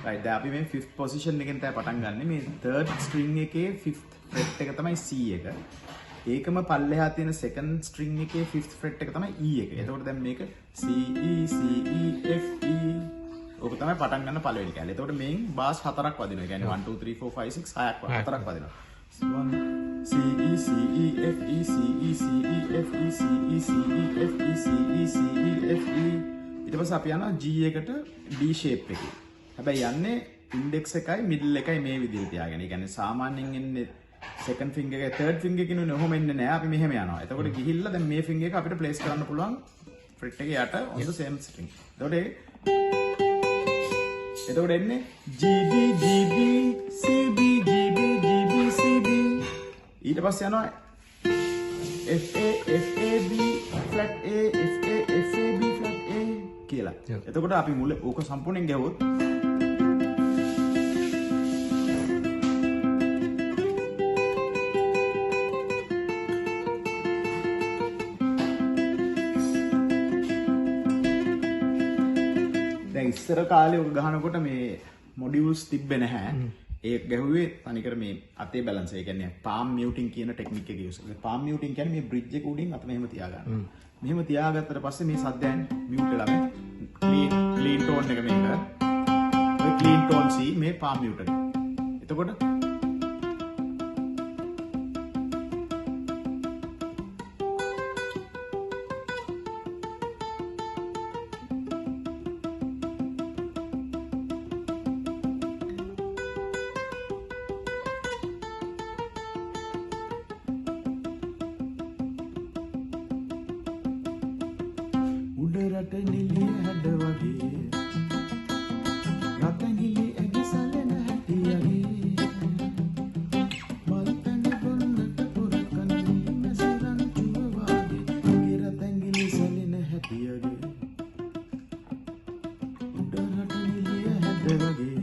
right දැන් අපි මේ 5th position එකෙන් තමයි පටන් ගන්න. මේ 3rd string එකේ 5th fret එක තමයි C එක. ඒකම පල්ලෙහා තියෙන 2nd string එකේ 5th fret එක තමයි E එක. එතකොට දැන් මේක C E C E F E ඕක තමයි පටන් ගන්න පළවෙනි කැලේ. එතකොට මේන් බාස් 4ක් වදිනවා. ඒ කියන්නේ 1 2 3 4 5 6 4ක් වදිනවා. 1 C E C E F E C E C E F E C E C E F E C E C E F E ඊට පස්සේ අපි යනවා G එකට D shape එකේ. හැබැයි යන්නේ index එකයි middle එකයි මේ විදිහට තියාගෙන. ඒ කියන්නේ සාමාන්‍යයෙන් එන්නේ second finger එකයි third finger එකකිනුනේ ඔහොම එන්නේ නැහැ. අපි මෙහෙම යනවා. එතකොට ගිහිල්ලා දැන් මේ finger එක අපිට place කරන්න පුළුවන් fret එකේ යට on the same string. එතකොට එන්නේ G B G B C B G B G B C B ඊට පස්සේ යනවා F A F A B flat A F A F A B flat A කියලා. එතකොට අපි මුල ඕක සම්පූර්ණයෙන් ගැහුවොත් දැන් ඉස්සර කාලේ ඔක ගහනකොට මේ මොඩියුල්ස් තිබ්බේ නැහැ. ඒක ගැහුවේ තනිකර මේ අතේ බැලන්ස්. ඒ කියන්නේ palm muting කියන ටෙක්නික් එක යූස් කරලා. palm muting කියන්නේ මේ bridge එක උඩින් අත මෙහෙම තියාගන්න. මෙහෙම තියාගත්තට පස්සේ මේ සද්දයන් mute වෙලා මේ clean tone එක මේක. ඔය clean tone C මේ palm mute එක. එතකොට උඩරට නිලිය හැඩ වගේ රට නිලි ඇගසලෙන හැටියගේ මල් පැණි බොන්නට පුරකන්නේ මැසිරන් චුව වාගේ ගෙරත ඇඟිලි සැලෙන හැටියගේ උඩරට නිලිය හැඩ වගේ